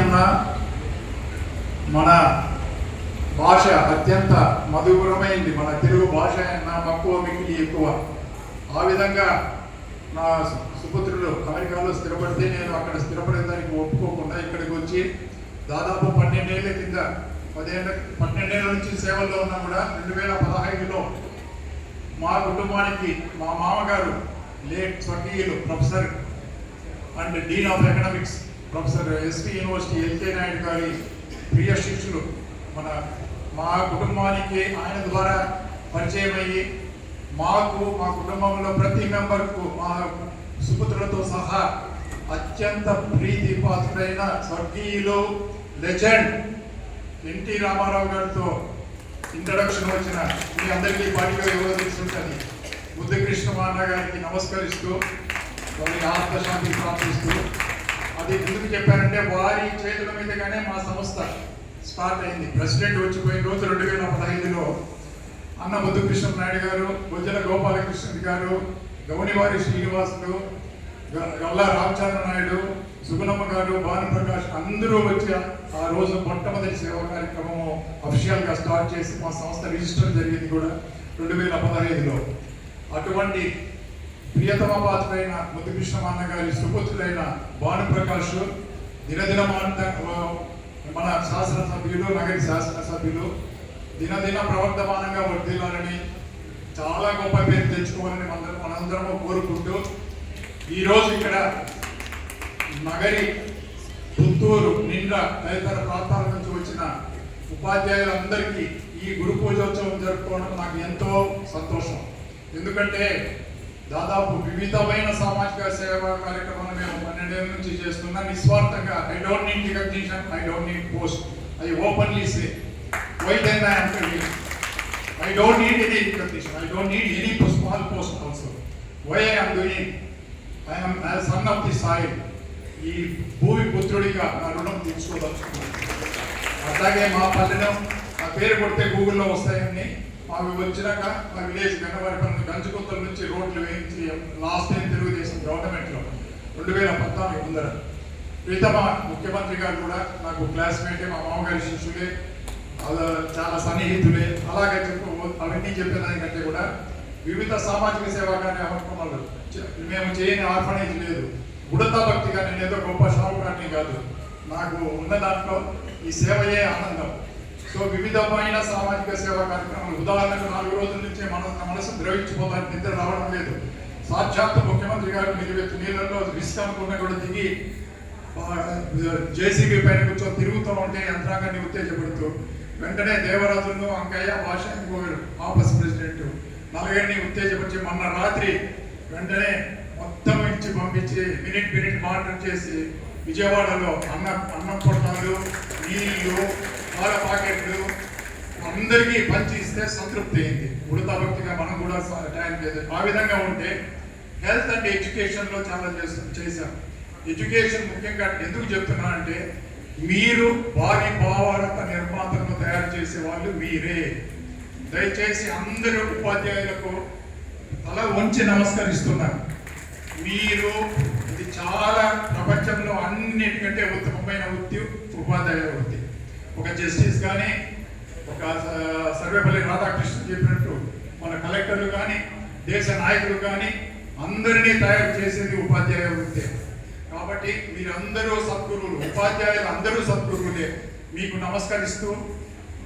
ఉన్నా మన భాష అత్యంత మధురమైంది. మన తెలుగు భాష నా మక్కువ మిగిలి ఎక్కువ. ఆ విధంగా నా సుపుత్రులు అమెరికాలో స్థిరపడితే నేను అక్కడ స్థిరపడేదానికి ఒప్పుకోకుండా ఇక్కడికి వచ్చి దాదాపు 12 ఏళ్ళ కింద 12 ఏళ్ళ నుంచి సేవల్లో ఉన్నా కూడా 2015లో మా కుటుంబానికి మా మామగారు లేట్ స్వర్గీయులు professor and dean of economics professor SV university LK Naidu గారి ప్రియ శిష్యులు మా కుటుంబానికి ఆయన ద్వారా పరిచయం అయ్యి మా కుటుంబంలో ప్రతి మెంబర్కు మా సుపుత్రులతో సహా అత్యంత ప్రీతిపాత్రుడైన స్వర్గీయులు లెజెండ్ ఎన్టీ రామారావు గారితో ఇంట్రడక్షన్ వచ్చిన మీ అందరికీ పార్టీలో ఎవరో తెలుసుంటుంది ముద్దుకృష్ణ అన్న గారికి నమస్కరిస్తూ వారి ఆత్మశాంతి ప్రార్థిస్తూ, అది ఎందుకు చెప్పారంటే వారి చేతుల మీదుగానే మా సంస్థ స్టార్ట్ అయింది. ప్రెసిడెంట్ వచ్చిపోయిన రోజు 2015లో అన్న ముద్దుకృష్ణ నాయుడు గారు, బొజ్జల గోపాలకృష్ణ గారు, గౌనివారి శ్రీనివాసులు, గల్లా రామచంద్ర నాయుడు, సుగుణమ్మ గారు, భానుప్రకాష్ అందరూ వచ్చి ఆ రోజు మొట్టమొదటి సేవా కార్యక్రమం అఫీషియల్గా స్టార్ట్ చేసి మా సంస్థ రిజిస్టర్ జరిగింది కూడా 2015లో. అటువంటి ప్రియతమ పాత్రైన ముద్దుకృష్ణ అన్న గారి సుపుత్రులైన భానుప్రకాష్ దినదిన మన శాసనసభ్యులు, నగరి శాసనసభ్యులు దినదిన ప్రవర్ధమానంగా వర్ధిల్లాలని, చాలా గొప్ప పేరు తెచ్చుకోవాలని మనందరము కోరుకుంటూ ఈరోజు ఇక్కడ నగరి, పుత్తూరు, నిండా తదితర ప్రాంతాల నుంచి వచ్చిన ఉపాధ్యాయులందరికీ ఈ గురు పూజోత్సవం జరుపుకోవడం నాకు ఎంతో సంతోషం. ఎందుకంటే దాదాపు వివిధమైన సామాజిక సేవా కార్యక్రమాలు మేము 12 ఏళ్ళ నుంచి చేస్తున్నా నిస్వార్థంగా. I don't need recognition, I don't need post, I openly say why then I am telling you, I don't need any recognition, I don't need any small post also. Why I am doing, I am as son of the soil. ఈ భూమి పుత్రుడిగా నా రుణం తీర్చుకోదలుచుకున్నాను. అట్లాగే మా పల్లెలో నా పేరు కొడితే గూగుల్లో వస్తాయని మాకు వచ్చినాక మా విలేజ్ గన్నవారిపల్లి గంజుకొత్తల నుంచి రోడ్లు వేయించి లాస్ట్ టైం తెలుగుదేశం గవర్నమెంట్లో 2014 ముందర ప్రీతమ ముఖ్యమంత్రి గారు కూడా నాకు క్లాస్మేటే, మా మామగారి శిష్యులే, చాలా సన్నిహితులే. అలాగే అవన్నీ చెప్పేదానికంటే కూడా వివిధ సామాజిక సేవా కార్యక్రమాలు మేము చేయని ఆర్ఫనేజ్ లేదు. ఉడతా భక్తిగా నేను ఏదో గొప్ప షావుకాన్ని కాదు, నాకు ఉన్న దాంట్లో ఈ సేవయే ఆనందం. సో వివిధమైన సామాజిక సేవా కార్యక్రమాలు, ఉదాహరణకు 4 రోజుల నుంచి మనసు ద్రవించిపోతానికి నిద్ర రావడం లేదు. సాక్షాత్తు ముఖ్యమంత్రి గారు నిలువెత్తు నీళ్ళల్లో విశ్రాంతిగా కూడా దిగి జేసీబీ పైన కూర్చొని తిరుగుతూ ఉంటే యంత్రాంగాన్ని ఉత్తేజపడుతూ వెంటనే దేవరాజులను, అంకయ్య, భాష, ఆఫీస్ ప్రెసిడెంట్ నలుగురిని ఉత్తేజపరిచి మొన్న రాత్రి వెంటనే మొత్తం ఇచ్చి పంపించి మినిట్ మానిటర్ చేసి విజయవాడలో అన్నం పొట్టాలు, నీళ్లు, పాల ప్యాకెట్లు అందరికీ పంచి ఇస్తే సంతృప్తి అయింది. ఉడతా భక్తిగా మనం కూడా టైం చేద్దాం. ఆ విధంగా ఉంటే హెల్త్ అండ్ ఎడ్యుకేషన్లో చాలా చేశాం. ఎడ్యుకేషన్ ముఖ్యంగా ఎందుకు చెప్తున్నా అంటే మీరు భారీ భావారత నిర్మాతలను తయారు చేసే వాళ్ళు మీరే. దయచేసి అందరూ ఉపాధ్యాయులకు తల వంచి నమస్కరిస్తున్నారు. మీరు ఇది చాలా ప్రపంచంలో అన్నిటికంటే ఉత్తమమైన వృత్తి ఉపాధ్యాయ వృత్తి. ఒక జస్టిస్ కానీ, ఒక సర్వేపల్లి రాధాకృష్ణ చెప్పినట్టు మన కలెక్టర్లు కానీ, దేశ నాయకులు కానీ అందరినీ తయారు చేసేది ఉపాధ్యాయ వృత్తి. కాబట్టి మీరందరూ సద్గురువులు, ఉపాధ్యాయులు అందరూ సద్గురువులే. మీకు నమస్కరిస్తూ,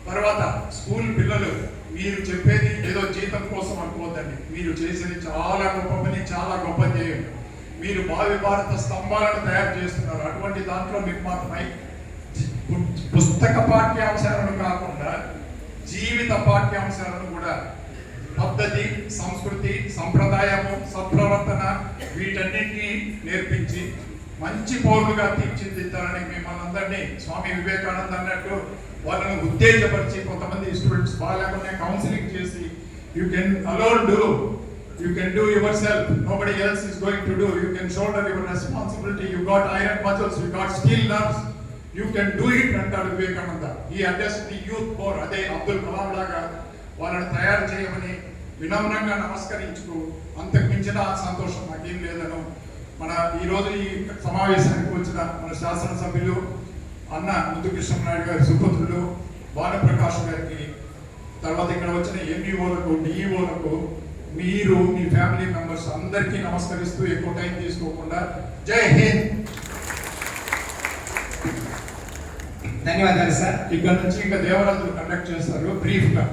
తర్వాత స్కూల్ పిల్లలు మీరు చెప్పేది ఏదో జీతం కోసం అనుకోవద్దండి. మీరు చేసేది చాలా గొప్ప పని, చాలా గొప్ప ధ్యేయం. మీరు భావి భారత స్తంభాలను తయారు చేస్తున్నారు. అటువంటి దాంట్లో నిర్మాతమై పుస్తక పాఠ్యాంశాలను కాకుండా జీవిత పాఠ్యాంశాలను కూడా పద్ధతి, సంస్కృతి, సంప్రదాయము, సత్ప్రవర్తన వీటన్నిటినీ నేర్పించి మంచి పౌరులుగా తీర్చిదిద్దాలని మిమ్మల్ని అందరినీ స్వామి వివేకానంద అన్నట్టు వాళ్ళను ఉత్తేజపరిచి కొంతమంది స్టూడెంట్స్ బాగాలేకుండా కౌన్సిలింగ్ చేసి you can alone do, you can do your self, nobody else is going to do, you can shoulder your responsibility, you got iron muscles, you got steel nerves, you can do it అంటాడు వివేకానంద. ఈ address the youth four, అదే అబ్దుల్ కలాం లాగా వాళ్ళని తయారు చేయమని వినమ్రంగా నమస్కరించుకో. అంతకు మించిన సంతోషం నాకేం లేదను. మన ఈరోజు ఈ సమావేశానికి వచ్చిన మన శాసనసభ్యులు అన్న ముద్దుకృష్ణనాయుడు గారి సుపుత్రులు భానుప్రకాష్ గారికి, తర్వాత ఇక్కడ వచ్చిన ఎంఈఓలకు, డిఈఓలకు, మీరు మీ ఫ్యామిలీ మెంబర్స్ అందరికీ నమస్కరిస్తూ ఎక్కువ టైం తీసుకోకుండా జై హింద్. ధన్యవాదాలు సార్. ఇక్కడ నుంచి ఇంకా దేవరాజులు కండక్ట్ చేస్తారు బ్రీఫ్గా.